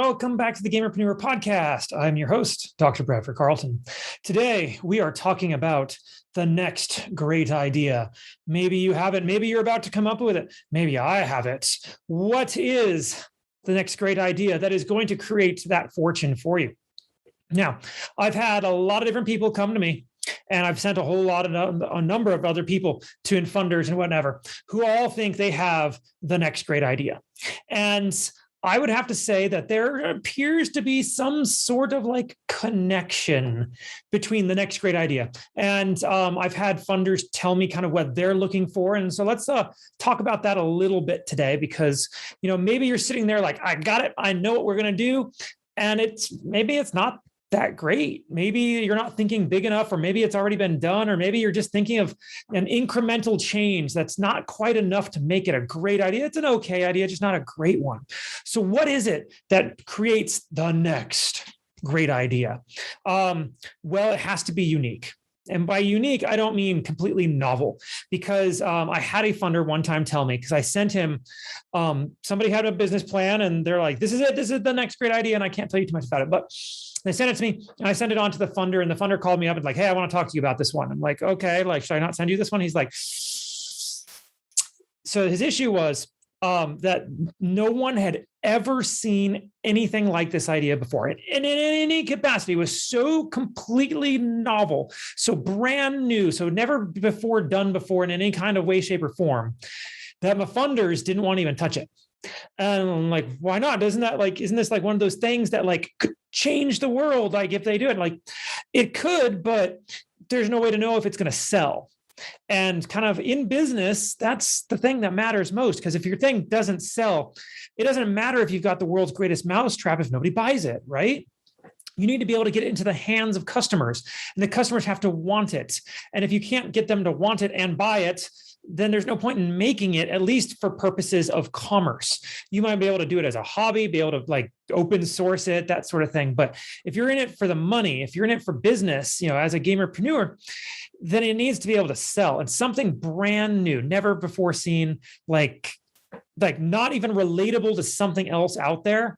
welcome back to the Gamerpreneur podcast. I'm your host, Dr. Bradford Carlton. Today, we are talking about the next great idea. Maybe you have it. Maybe you're about to come up with it. Maybe I have it. What is the next great idea that is going to create that fortune for you? Now, I've had a lot of different people come to me, and I've sent a number of other people to funders and whatever, who all think they have the next great idea. And I would have to say that there appears to be some sort of like connection between the next great idea. And I've had funders tell me kind of what they're looking for. And so let's talk about that a little bit today, because, maybe you're sitting there like, I got it. I know what we're going to do. And maybe it's not that great. Maybe you're not thinking big enough, or maybe it's already been done, or maybe you're just thinking of an incremental change that's not quite enough to make it a great idea. It's an okay idea, just not a great one. So what is it that creates the next great idea? Well, it has to be unique. And by unique, I don't mean completely novel, because I had a funder one time tell me, because I sent him, somebody had a business plan and they're like, this is it. This is the next great idea. And I can't tell you too much about it, but they sent it to me and I sent it on to the funder, and the funder called me up and like, hey, I want to talk to you about this one. I'm like, okay, should I not send you this one? He's like, so his issue was that no one had ever seen anything like this idea before. And in any capacity, it was so completely novel, so brand new, so never before done before in any kind of way, shape, or form, that my funders didn't want to even touch it. And I'm like, why not? Isn't this like one of those things that like could change the world? Like if they do it, like it could, but there's no way to know if it's going to sell. And kind of in business, that's the thing that matters most, because if your thing doesn't sell, it doesn't matter if you've got the world's greatest mousetrap if nobody buys it, right? You need to be able to get it into the hands of customers, and the customers have to want it. And if you can't get them to want it and buy it, then there's no point in making it, at least for purposes of commerce. You might be able to do it as a hobby, be able to like open source it, that sort of thing. But if you're in it for the money, if you're in it for business, as a gamerpreneur, then it needs to be able to sell. And something brand new, never before seen, like not even relatable to something else out there,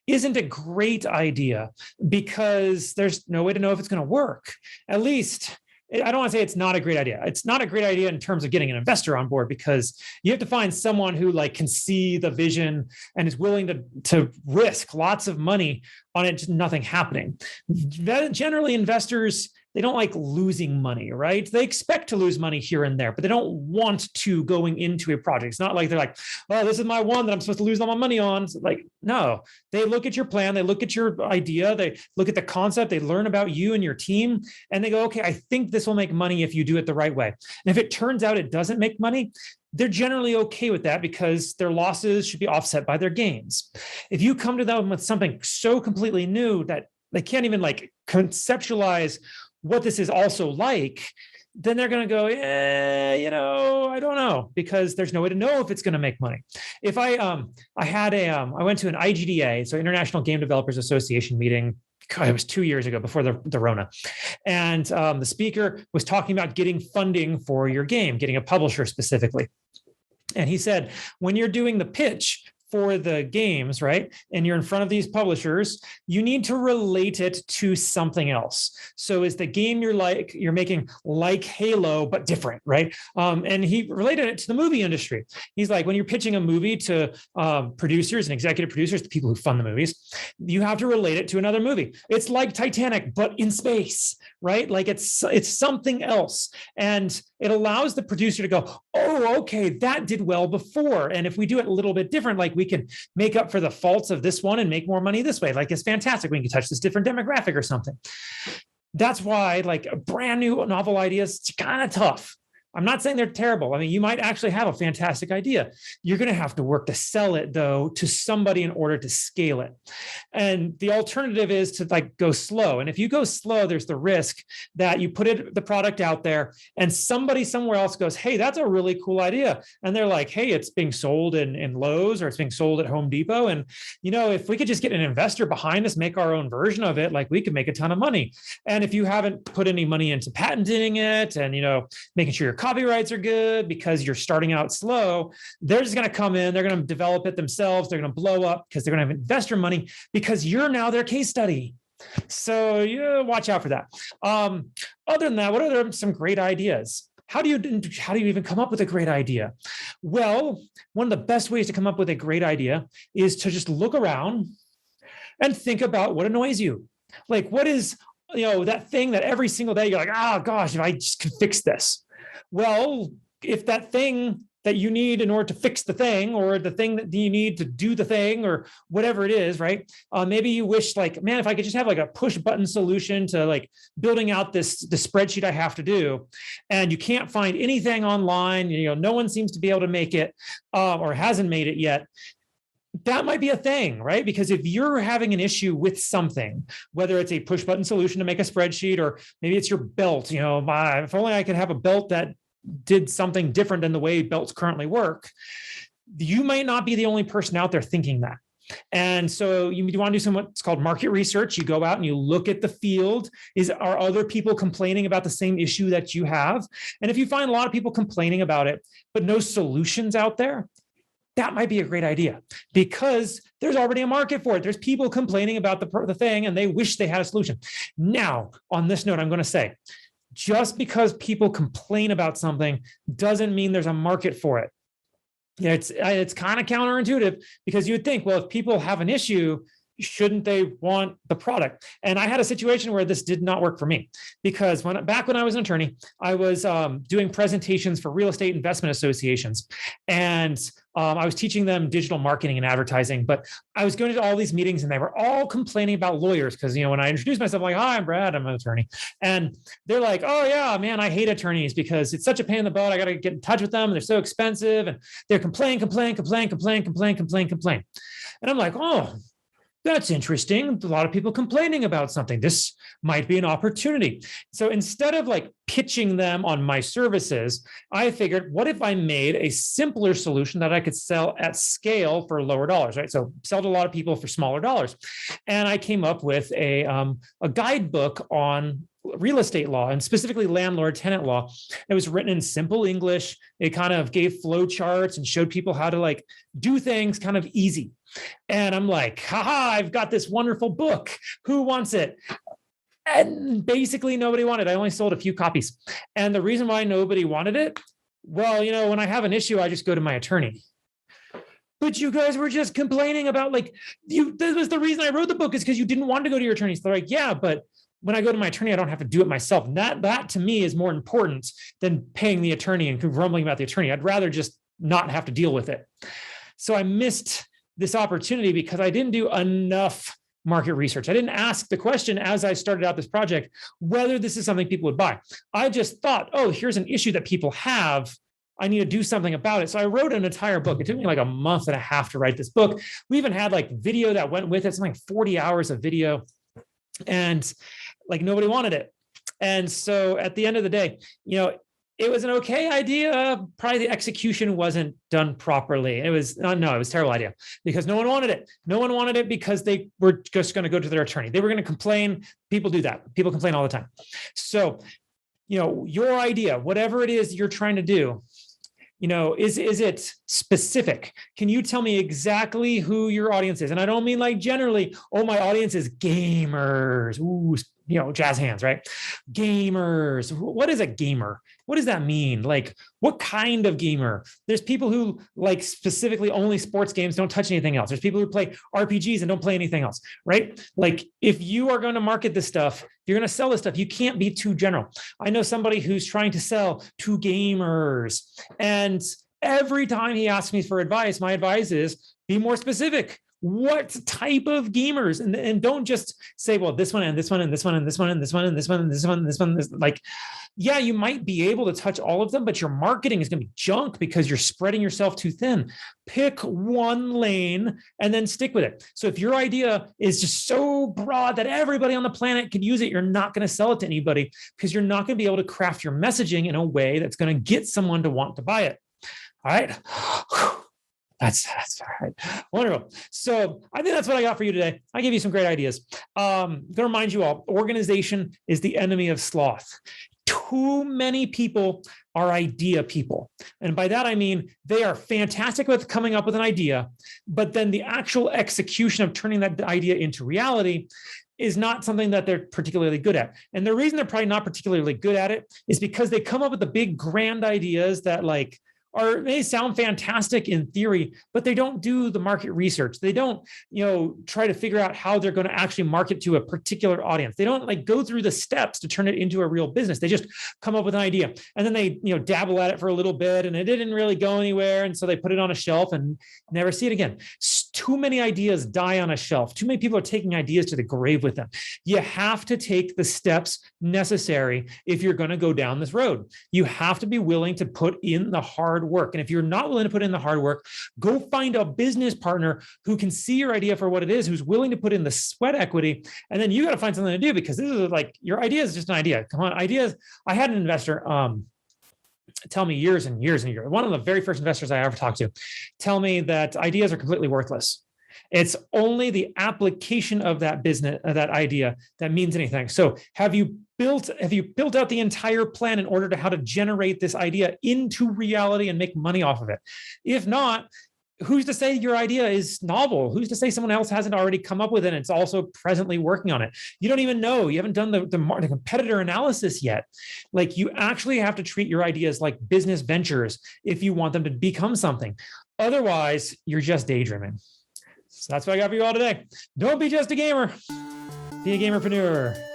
isn't a great idea, because there's no way to know if it's going to work. At least, I don't want to say it's not a great idea. It's not a great idea in terms of getting an investor on board, because you have to find someone who like can see the vision and is willing to risk lots of money on it, just nothing happening. Generally, investors, they don't like losing money, right? They expect to lose money here and there, but they don't want to going into a project. It's not like they're like, oh, this is my one that I'm supposed to lose all my money on. It's like, no, they look at your plan, they look at your idea, they look at the concept, they learn about you and your team, and they go, okay, I think this will make money if you do it the right way. And if it turns out it doesn't make money, they're generally okay with that, because their losses should be offset by their gains. If you come to them with something so completely new that they can't even like conceptualize what this is also like, then they're going to go, I don't know, because there's no way to know if it's going to make money. If I went to an IGDA, so International Game Developers Association meeting. God, it was 2 years ago, before the Rona. And the speaker was talking about getting funding for your game, getting a publisher specifically. And he said, when you're doing the pitch for the games, right, and you're in front of these publishers, you need to relate it to something else. So is the game you're making like Halo, but different, right? And he related it to the movie industry. He's like, when you're pitching a movie to producers and executive producers, the people who fund the movies, you have to relate it to another movie. It's like Titanic, but in space, right? Like it's something else. And it allows the producer to go, oh, okay, that did well before. And if we do it a little bit different, like we can make up for the faults of this one and make more money this way. Like it's fantastic. We can touch this different demographic or something. That's why like a brand new novel idea is kind of tough. I'm not saying they're terrible. I mean, you might actually have a fantastic idea. You're going to have to work to sell it, though, to somebody in order to scale it. And the alternative is to like go slow. And if you go slow, there's the risk that you put the product out there and somebody somewhere else goes, hey, that's a really cool idea. And they're like, hey, it's being sold in Lowe's, or it's being sold at Home Depot. And, if we could just get an investor behind us, make our own version of it, like we could make a ton of money. And if you haven't put any money into patenting it and, making sure your copyrights are good because you're starting out slow. They're just going to come in, they're going to develop it themselves. They're going to blow up because they're going to have investor money because you're now their case study. So yeah, watch out for that. Other than that, what are some great ideas? How do you even come up with a great idea? Well, one of the best ways to come up with a great idea is to just look around and think about what annoys you. Like, what is, that thing that every single day you're like, oh gosh, if I just could fix this. Well, if that thing that you need in order to fix the thing, or the thing that you need to do the thing, or whatever it is, right? Maybe you wish, like, man, if I could just have like a push button solution to like building out the spreadsheet I have to do, and you can't find anything online, no one seems to be able to make it, or hasn't made it yet. That might be a thing, right? Because if you're having an issue with something, whether it's a push button solution to make a spreadsheet, or maybe it's your belt, if only I could have a belt that did something different than the way belts currently work, you might not be the only person out there thinking that. And so you want to do what's called market research. You go out and you look at the field. Are other people complaining about the same issue that you have? And if you find a lot of people complaining about it, but no solutions out there, that might be a great idea, because there's already a market for it. There's people complaining about the thing and they wish they had a solution. Now, on this note, I'm going to say, just because people complain about something doesn't mean there's a market for it. It's kind of counterintuitive, because you would think, well, if people have an issue, shouldn't they want the product? And I had a situation where this did not work for me, because back when I was an attorney, I was doing presentations for real estate investment associations, and I was teaching them digital marketing and advertising. But I was going to all these meetings and they were all complaining about lawyers, because when I introduced myself, I'm like, hi, I'm Brad, I'm an attorney, and they're like, oh yeah, man, I hate attorneys because it's such a pain in the butt. I got to get in touch with them. They're so expensive, and they're complain. And I'm like, oh, that's interesting. A lot of people complaining about something. This might be an opportunity. So instead of like pitching them on my services, I figured, what if I made a simpler solution that I could sell at scale for lower dollars, right? So sell to a lot of people for smaller dollars. And I came up with a guidebook on real estate law, and specifically landlord-tenant law. It was written in simple English. It kind of gave flow charts and showed people how to like do things kind of easy. And I'm like, haha, I've got this wonderful book. Who wants it? And basically nobody wanted it. I only sold a few copies. And the reason why nobody wanted it, well, when I have an issue, I just go to my attorney. But you guys were just complaining about that was the reason I wrote the book, is because you didn't want to go to your attorneys. They're like, yeah, but when I go to my attorney, I don't have to do it myself. And that to me is more important than paying the attorney and grumbling about the attorney. I'd rather just not have to deal with it. So I missed this opportunity because I didn't do enough market research. I didn't ask the question as I started out this project, whether this is something people would buy. I just thought, oh, here's an issue that people have. I need to do something about it. So I wrote an entire book. It took me like a month and a half to write this book. We even had like video that went with it. It's like 40 hours of video, and like nobody wanted it. And so at the end of the day, it was an okay idea. Probably the execution wasn't done properly. It was it was a terrible idea, because no one wanted it. No one wanted it because they were just going to go to their attorney. They were going to complain. People do that. People complain all the time. So, your idea, whatever it is you're trying to do, is it specific? Can you tell me exactly who your audience is? And I don't mean like generally, oh, my audience is gamers. Ooh, jazz hands, right? Gamers. What is a gamer? What does that mean? Like, what kind of gamer? There's people who like specifically only sports games, don't touch anything else. There's people who play RPGs and don't play anything else, right? Like, if you are going to market this stuff, if you're going to sell this stuff, you can't be too general. I know somebody who's trying to sell to gamers, and every time he asks me for advice, my advice is be more specific. What type of gamers? And don't just say, well, this one and this one and this one and this one and this one and this one and this one and this one. Like, yeah, you might be able to touch all of them, but your marketing is going to be junk because you're spreading yourself too thin. Pick one lane and then stick with it. So if your idea is just so broad that everybody on the planet can use it, you're not going to sell it to anybody, because you're not going to be able to craft your messaging in a way that's going to get someone to want to buy it. All right. That's all right. Wonderful. So I think that's what I got for you today. I gave you some great ideas. I'm going to remind you all, organization is the enemy of sloth. Too many people are idea people. And by that, I mean, they are fantastic with coming up with an idea, but then the actual execution of turning that idea into reality is not something that they're particularly good at. And the reason they're probably not particularly good at it is because they come up with the big grand ideas that they sound fantastic in theory, but they don't do the market research. They don't, try to figure out how they're going to actually market to a particular audience. They don't go through the steps to turn it into a real business. They just come up with an idea and then they, dabble at it for a little bit and it didn't really go anywhere. And so they put it on a shelf and never see it again. Too many ideas die on a shelf. Too many people are taking ideas to the grave with them. You have to take the steps necessary if you're going to go down this road. You have to be willing to put in the hard work. And if you're not willing to put in the hard work, go find a business partner who can see your idea for what it is, who's willing to put in the sweat equity. And then you got to find something to do, because this is your idea is just an idea. Come on, ideas. I had an investor tell me years and years and years, one of the very first investors I ever talked to, tell me that ideas are completely worthless. It's only the application of that business, that idea, that means anything. So have you built out the entire plan in order to how to generate this idea into reality and make money off of it? If not, who's to say your idea is novel? Who's to say someone else hasn't already come up with it and it's also presently working on it? You don't even know. You haven't done the competitor analysis yet. You actually have to treat your ideas like business ventures if you want them to become something. Otherwise, you're just daydreaming. So that's what I got for you all today. Don't be just a gamer. Be a gamerpreneur.